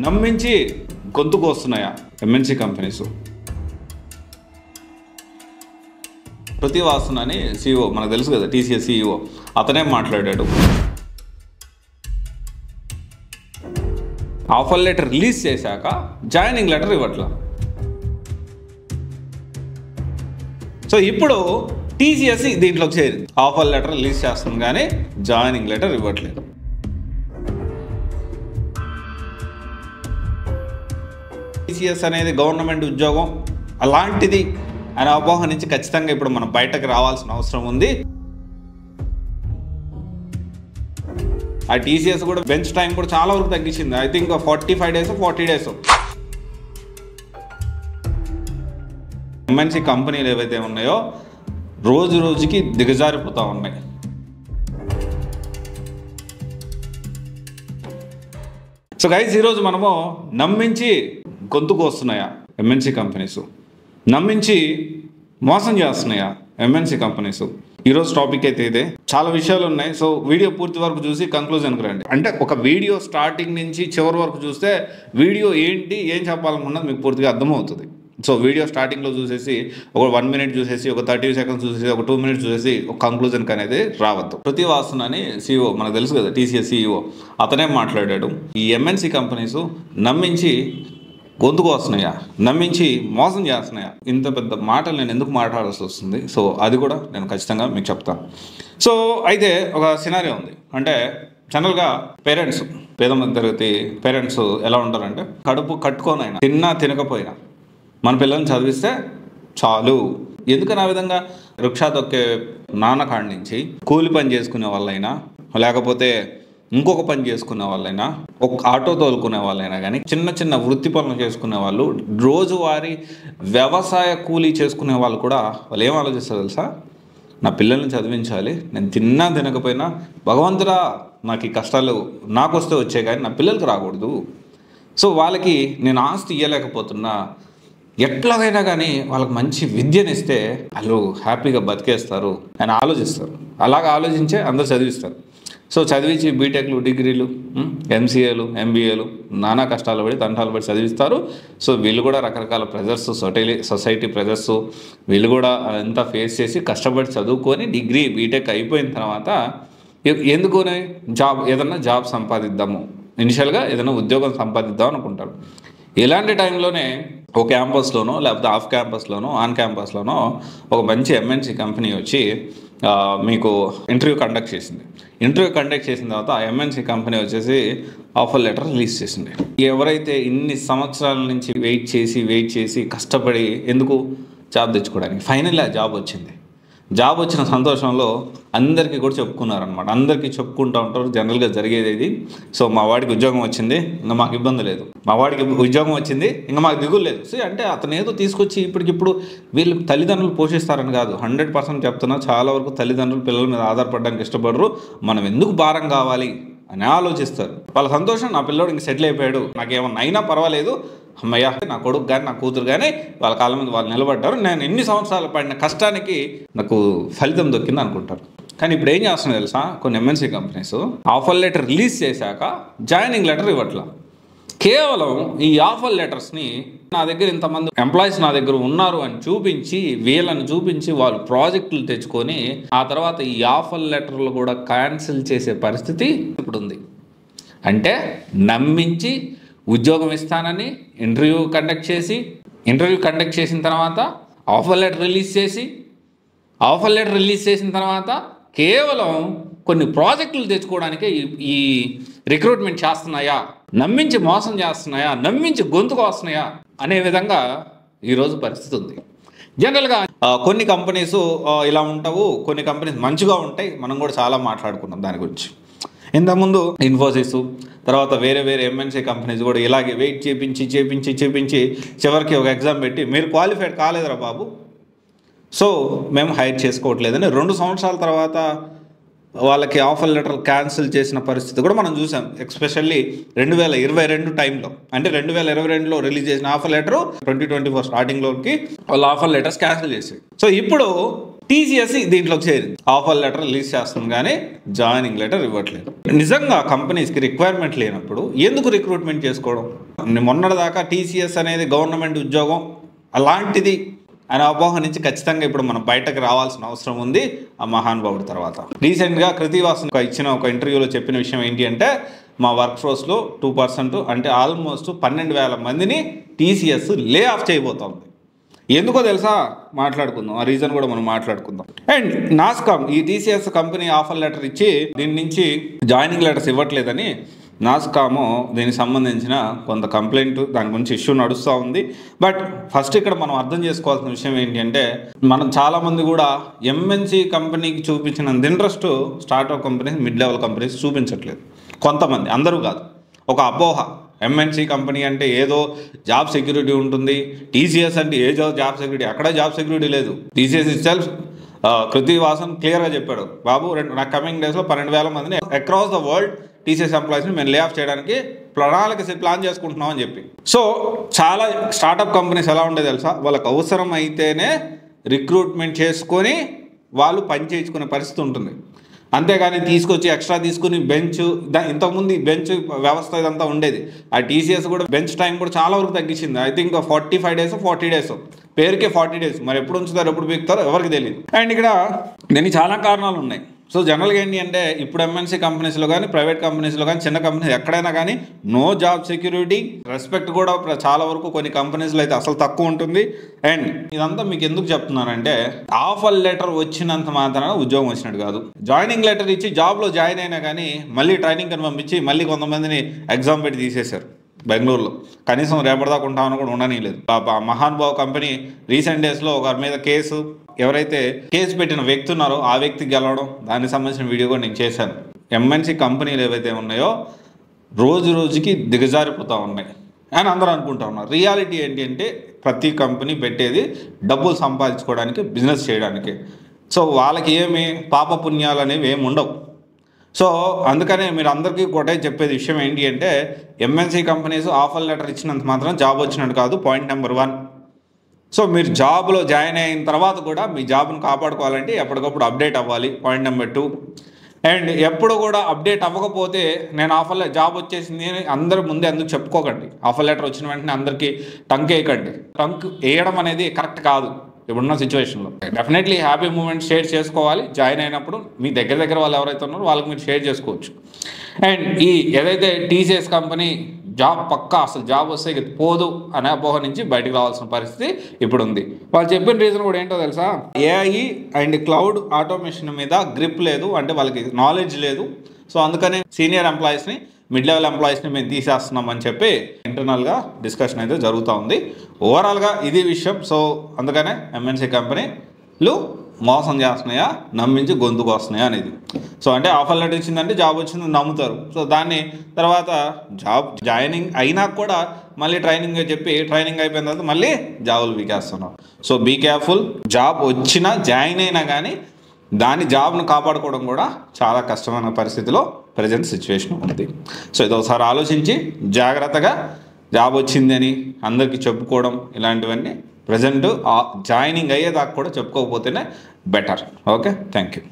నమ్మించి గొంతుకు వస్తున్నాయా ఎంఎన్సీ కంపెనీస్? ప్రతివాసన్ అని CEO, మనకు తెలుసు కదా, TCS CEO, అతనే మాట్లాడాడు. ఆఫర్ లెటర్ రిలీజ్ చేశాక జాయినింగ్ లెటర్ ఇవ్వట్లా. సో ఇప్పుడు TCS దీంట్లోకి చేరింది. ఆఫర్ లెటర్ రిలీజ్ చేస్తుంది కానీ జాయినింగ్ లెటర్ ఇవ్వట్లేదు. TCS అనేది గవర్నమెంట్ ఉద్యోగం అలాంటిది అనే అపోహ నుంచి ఖచ్చితంగా ఇప్పుడు మనం బయటకు రావాల్సిన అవసరం ఉంది. ఆ TCS కూడా బెంచ్ టైం కూడా చాలా వరకు తగ్గించింది. I think 45 days 40 days. MNC కంపెనీలు ఏవైతే ఉన్నాయో రోజు రోజుకి దిగజారిపోతూ ఉన్నాయి. సో గైస్, ఈరోజు మనము నమ్మించి గొంతుకు వస్తున్నాయా ఎంఎన్సీ కంపెనీస్, నమ్మించి మోసం చేస్తున్నాయా ఎంఎన్సీ కంపెనీస్? ఈరోజు టాపిక్ అయితే ఇదే. చాలా విషయాలు ఉన్నాయి. సో వీడియో పూర్తి వరకు చూసి కంక్లూజన్కి రండి. అంటే ఒక వీడియో స్టార్టింగ్ నుంచి చివరి వరకు చూస్తే వీడియో ఏంటి, ఏం చెప్పాలనుకున్నది మీకు పూర్తిగా అర్థమవుతుంది. సో వీడియో స్టార్టింగ్లో చూసేసి ఒక 1 minute చూసేసి, ఒక 30 seconds చూసేసి, ఒక 2 minutes చూసేసి ఒక కంక్లూజన్కి అనేది రావద్దు. ప్రతివాసన్ అని CEO, మనకు తెలుసు కదా, TCS CEO, అతనే మాట్లాడాడు. ఈ ఎంఎన్సీ కంపెనీస్ నమ్మించి గొంతుకు వస్తున్నాయా, నమ్మించి మోసం చేస్తున్నాయా? ఇంత పెద్ద మాటలు నేను ఎందుకు మాట్లాడాల్సి వస్తుంది? సో అది కూడా నేను ఖచ్చితంగా మీకు చెప్తాను. సో అయితే ఒక సినారియో ఉంది. అంటే జనరల్గా పేరెంట్స్, పేద మధ్య తరగతి పేరెంట్స్ ఎలా ఉంటారంటే, కడుపు కట్టుకోనైనా తిన్నా తినకపోయినా మన పిల్లల్ని చదివిస్తే చాలు. ఎందుకని ఆ విధంగా రిక్షా తొక్కే నాన్న కాడి నుంచి కూలి పని చేసుకునే వాళ్ళైనా, లేకపోతే ఇంకొక పని చేసుకునే వాళ్ళైనా, ఒక ఆటో తోలుకునే వాళ్ళైనా కానీ, చిన్న చిన్న వృత్తి పనులు చేసుకునే వాళ్ళు, రోజువారీ వ్యవసాయ కూలీ చేసుకునే వాళ్ళు కూడా వాళ్ళు ఏం ఆలోచిస్తారు తెలుసా? నా పిల్లల్ని చదివించాలి, నేను తిన్నా తినకపోయినా భగవంతుడా నాకు ఈ కష్టాలు నాకు వస్తే వచ్చే కానీ నా పిల్లలకి రాకూడదు. సో వాళ్ళకి నేను ఆస్తి ఇవ్వలేకపోతున్నా, ఎట్లాగైనా కానీ వాళ్ళకి మంచి విద్యనిస్తే వాళ్ళు హ్యాపీగా బతికేస్తారు అని ఆలోచిస్తారు. అలాగ ఆలోచించే అందరు చదివిస్తారు. సో చదివించి బీటెక్లు, డిగ్రీలు, MCAలు, MBAలు నానా కష్టాలు పడి తంటాలు పడి చదివిస్తారు. సో వీళ్ళు కూడా రకరకాల ప్రెజర్స్, సొసైటీ ప్రెజర్స్ వీళ్ళు కూడా అంతా ఫేస్ చేసి కష్టపడి చదువుకొని డిగ్రీ, బీటెక్ అయిపోయిన తర్వాత ఎందుకునే ఏదన్నా జాబ్ సంపాదిద్దాము, ఇనిషియల్గా ఏదైనా ఉద్యోగం సంపాదిద్దాం అనుకుంటారు. ఇలాంటి టైంలోనే ఒక క్యాంపస్లోనో లేకపోతే ఆఫ్ క్యాంపస్లోనో ఆన్ క్యాంపస్లోనో ఒక మంచి MNC కంపెనీ వచ్చి మీకు ఇంటర్వ్యూ కండక్ట్ చేసింది. ఇంటర్వ్యూ కండక్ట్ చేసిన తర్వాత ఆ MNC కంపెనీ వచ్చేసి ఆఫర్ లెటర్ రిలీజ్ చేసింది. ఎవరైతే ఇన్ని సంవత్సరాల నుంచి వెయిట్ చేసి కష్టపడి ఎందుకు జాబ్ తెచ్చుకోవడానికి, ఫైనల్లీ ఆ జాబ్ వచ్చింది. జాబ్ వచ్చిన సంతోషంలో అందరికీ కూడా చెప్పుకున్నారనమాట. అందరికీ చెప్పుకుంటూ ఉంటారు. జనరల్గా జరిగేది ఇది. సో మా వాడికి ఉద్యోగం వచ్చింది, ఇంకా మాకు ఇబ్బంది లేదు. మా వాడికి ఉద్యోగం వచ్చింది, ఇంకా మాకు దిగులు లేదు. సో అంటే అతను ఏదో తీసుకొచ్చి ఇప్పటికిప్పుడు వీళ్ళు తల్లిదండ్రులు పోషిస్తారని కాదు, 100% చెప్తున్నా. చాలా వరకు తల్లిదండ్రులు పిల్లల మీద ఆధారపడడానికి ఇష్టపడరు. మనం ఎందుకు భారం కావాలి అని ఆలోచిస్తారు. వాళ్ళ సంతోషం, నా పిల్లోడు ఇంక సెటిల్ అయిపోయాడు, నాకేమన్నా అయినా పర్వాలేదు, అమ్మయ్య నా కొడుకు కానీ నా కూతురు కానీ వాళ్ళ కాళ్ళ మీద వాళ్ళు నిలబడ్డారు, నేను ఎన్ని సంవత్సరాలు పడిన కష్టానికి నాకు ఫలితం దొక్కింది అనుకుంటారు. కానీ ఇప్పుడు ఏం చేస్తున్నా తెలుసా, కొన్ని MNC companies offer letter release చేశాక జాయినింగ్ లెటర్ ఇవ్వట్లా. కేవలం ఈ ఆఫర్ లెటర్స్ని నా దగ్గర ఇంతమంది ఎంప్లాయీస్ నా దగ్గర ఉన్నారు అని చూపించి, వీళ్ళని చూపించి వాళ్ళు ప్రాజెక్టులు తెచ్చుకొని ఆ తర్వాత ఈ ఆఫర్ లెటర్లు కూడా క్యాన్సిల్ చేసే పరిస్థితి ఇప్పుడు ఉంది. అంటే నమ్మించి ఉద్యోగం ఇస్తానని ఇంటర్వ్యూ కండక్ట్ చేసిన తర్వాత ఆఫర్ లెటర్ రిలీజ్ చేసిన తర్వాత కేవలం కొన్ని ప్రాజెక్టులు తెచ్చుకోవడానికే ఈ రిక్రూట్మెంట్ చేస్తున్నాయా, నమ్మించి మోసం చేస్తున్నాయా, నమ్మించి గొంతుకు వస్తున్నాయా అనే విధంగా ఈరోజు పరిస్థితి ఉంది. జనరల్గా కొన్ని కంపెనీస్ ఇలా ఉంటావు, కొన్ని కంపెనీస్ మంచిగా ఉంటాయి. మనం కూడా చాలా మాట్లాడుకున్నాం దాని గురించి. ఇంతకుముందు ఇన్ఫోసిస్, తర్వాత వేరే MNC కంపెనీస్ కూడా ఇలాగే వెయిట్ చేపించి చివరికి ఒక ఎగ్జామ్ పెట్టి మీరు క్వాలిఫైడ్ కాలేదురా బాబు, సో మేము హైర్ చేసుకోవట్లేదని 2 సంవత్సరాల తర్వాత వాళ్ళకి ఆఫర్ లెటర్ క్యాన్సిల్ చేసిన పరిస్థితి కూడా మనం చూసాం. ఎస్పెషల్లీ 2022 టైంలో, అంటే 2022లో రిలీజ్ చేసిన ఆఫర్ లెటర్ 2024 స్టార్టింగ్లోకి వాళ్ళ ఆఫర్ లెటర్స్ క్యాన్సిల్ చేసాయి. సో ఇప్పుడు టీసీఎస్ దీంట్లోకి చేరింది. ఆఫర్ లెటర్ రిలీజ్ చేస్తుంది కానీ జాయినింగ్ లెటర్ ఇవ్వట్లేదు. నిజంగా కంపెనీస్కి రిక్వైర్మెంట్ లేనప్పుడు ఎందుకు రిక్రూట్మెంట్ చేసుకోవడం? మొన్నటిదాకా టీసీఎస్ అనేది గవర్నమెంట్ ఉద్యోగం అలాంటిది అనే అపోహ నుంచి ఖచ్చితంగా ఇప్పుడు మనం బయటకు రావాల్సిన అవసరం ఉంది ఆ మహానుభావుడి తర్వాత. రీసెంట్గా కృతి వాసన్ ఇచ్చిన ఒక ఇంటర్వ్యూలో చెప్పిన విషయం ఏంటి అంటే, మా వర్క్ ఫోర్స్లో 2% అంటే ఆల్మోస్ట్ 12,000 మందిని టీసీఎస్ లే ఆఫ్ చేయబోతోంది. ఎందుకో తెలుసా? మాట్లాడుకుందాం, ఆ రీజన్ కూడా మనం మాట్లాడుకుందాం. అండ్ నాస్కామ్ ఈ టీసీఎస్ కంపెనీ ఆఫర్ లెటర్ ఇచ్చి దీని నుంచి జాయినింగ్ లెటర్స్ ఇవ్వట్లేదని నాస్కాము దీనికి సంబంధించిన కొంత కంప్లైంట్, దాని గురించి ఇష్యూ నడుస్తూ ఉంది. బట్ ఫస్ట్ ఇక్కడ మనం అర్థం చేసుకోవాల్సిన విషయం ఏంటి అంటే, మనం చాలామంది కూడా ఎంఎన్సీ కంపెనీకి చూపించినంత interest startup companies, mid level companies చూపించట్లేదు. కొంతమంది, అందరూ కాదు. ఒక అపోహ, ఎంఎన్సీ కంపెనీ అంటే ఏదో జాబ్ సెక్యూరిటీ ఉంటుంది, టీసీఎస్ అంటే ఏదో జాబ్ సెక్యూరిటీ, అక్కడ జాబ్ సెక్యూరిటీ లేదు. టీసీఎస్ ఇట్సెల్ఫ్ కృతి వాసన్ క్లియర్గా చెప్పాడు, బాబు నాకు కమింగ్ డేస్లో 12,000 మందిని అక్రాస్ ద వరల్డ్ టీసీఎస్ ఎంప్లాయీస్ని మేము లే ఆఫ్ చేయడానికి ప్లాన్ చేసుకుంటున్నాం అని చెప్పి. సో చాలా స్టార్టప్ కంపెనీస్ ఎలా ఉంటాయి తెలుసా? వాళ్ళకి అవసరం అయితేనే రిక్రూట్మెంట్ చేసుకొని వాళ్ళు పని చేయించుకునే పరిస్థితి ఉంటుంది. అంతేగాని తీసుకొచ్చి ఎక్స్ట్రా తీసుకుని బెంచ్, ఇంతకుముందు బెంచ్ వ్యవస్థ ఇదంతా ఉండేది. ఆ టీసీఎస్ కూడా బెంచ్ టైం కూడా చాలా వరకు తగ్గించింది. ఐ థింక్ 45 days 40 days, పేరుకే 40 days. మరి ఎప్పుడు ఉంచుతారో ఎప్పుడు పీకుతారో ఎవరికి తెలియదు. అండ్ ఇక్కడ దీనికి చాలా కారణాలు ఉన్నాయి. సో జనరల్గా ఏంటి అంటే, ఇప్పుడు ఎంఎన్సీ కంపెనీస్లో కానీ ప్రైవేట్ కంపెనీస్లో కానీ చిన్న కంపెనీస్ ఎక్కడైనా కానీ నో జాబ్ సెక్యూరిటీ, రెస్పెక్ట్ కూడా చాలా వరకు కొన్ని కంపెనీస్లో అయితే అసలు తక్కువ ఉంటుంది. అండ్ ఇదంతా మీకు ఎందుకు చెప్తున్నానంటే, ఆఫర్ లెటర్ వచ్చినంత మాత్రాన ఉద్యోగం వచ్చినట్టు కాదు. జాయినింగ్ లెటర్ ఇచ్చి జాబ్లో జాయిన్ అయినా కానీ మళ్ళీ ట్రైనింగ్ అని పంపించి మళ్ళీ కొంతమందిని ఎగ్జామ్ పెట్టి తీసేశారు బెంగళూరులో. కనీసం రేపటిదాకా ఉంటామని కూడా ఉండనీయలేదు. మహానుభావ్ కంపెనీ రీసెంట్ డేస్లో ఒకరి మీద ఎవరైతే కేసు పెట్టిన వ్యక్తి ఉన్నారో ఆ వ్యక్తి గెలవడం, దానికి సంబంధించిన వీడియో కూడా నేను చేశాను. ఎంఎన్సీ కంపెనీలు ఏవైతే ఉన్నాయో రోజు రోజుకి దిగజారిపోతూ ఉన్నాయి అని అందరూ అనుకుంటా ఉన్నారు. రియాలిటీ ఏంటి అంటే, ప్రతి కంపెనీ పెట్టేది డబ్బులు సంపాదించుకోవడానికి, బిజినెస్ చేయడానికి. సో వాళ్ళకి ఏమి పాపపుణ్యాలు అనేవి ఏమి ఉండవు. సో అందుకనే మీరు అందరికీ కూడా చెప్పేది విషయం ఏంటి అంటే, ఎంఎన్సీ కంపెనీస్ ఆఫర్ లెటర్ ఇచ్చినంత మాత్రం జాబ్ వచ్చినట్టు కాదు. Point number 1. సో మీరు జాబ్లో జాయిన్ అయిన తర్వాత కూడా మీ జాబ్ను కాపాడుకోవాలంటే ఎప్పటికప్పుడు అప్డేట్ అవ్వాలి. Point number 2. అండ్ ఎప్పుడు కూడా అప్డేట్ అవ్వకపోతే, నేను జాబ్ వచ్చేసింది అని అందరూ ముందే అందుకు చెప్పుకోకండి. ఆఫర్ లెటర్ వచ్చిన వెంటనే అందరికీ టంక్ వేయకండి. టంక్ వేయడం అనేది కరెక్ట్ కాదు ఇప్పుడున్న సిచ్యువేషన్లో. డెఫినెట్లీ హ్యాపీ మూమెంట్ షేర్ చేసుకోవాలి. జాయిన్ అయినప్పుడు మీ దగ్గర వాళ్ళు ఎవరైతే ఉన్నారో వాళ్ళకి మీరు షేర్ చేసుకోవచ్చు. అండ్ ఈ ఏదైతే టీసీఎస్ కంపెనీ జాబ్ పక్కా, అసలు జాబ్ వస్తే పోదు అనే అపోహ నుంచి బయటకు రావాల్సిన పరిస్థితి ఇప్పుడు ఉంది. వాళ్ళు చెప్పిన రీజన్ కూడా ఏంటో తెలుసా? ఏఐ అండ్ క్లౌడ్ ఆటోమేషన్ మీద గ్రిప్ లేదు, అంటే వాళ్ళకి నాలెడ్జ్ లేదు. సో అందుకనే సీనియర్ ఎంప్లాయీస్ని, మిడ్ లెవెల్ ఎంప్లాయీస్ని మేము తీసేస్తున్నామని చెప్పి ఇంటర్నల్గా డిస్కషన్ అయితే జరుగుతూ ఉంది. ఓవరాల్గా ఇది విషయం. సో అందుకనే ఎంఎన్సీ కంపెనీలు మోసం చేస్తున్నాయా, నమ్మించి గొంతుకు వస్తున్నాయా అనేది. సో అంటే ఆఫర్ లెటర్ ఇచ్చిందంటే జాబ్ వచ్చిందని నమ్ముతారు. సో దాన్ని తర్వాత జాయినింగ్ అయినా కూడా మళ్ళీ ట్రైనింగ్ చెప్పి, ట్రైనింగ్ అయిపోయిన తర్వాత మళ్ళీ జాబులు వీకేస్తున్నారు. So be careful. జాబ్ వచ్చినా, జాయిన్ అయినా కానీ జాబ్ను కాపాడుకోవడం కూడా చాలా కష్టమైన పరిస్థితిలో ప్రజెంట్ సిచ్యువేషన్ ఉంది. సో ఇది ఒకసారి ఆలోచించి జాగ్రత్తగా జాబ్ వచ్చిందని అందరికీ చెప్పుకోవడం, ఇలాంటివన్నీ ప్రజెంట్ జాయినింగ్ అయ్యేదాకా కూడా చెప్పుకోకపోతేనే బెటర్. Okay, thank you.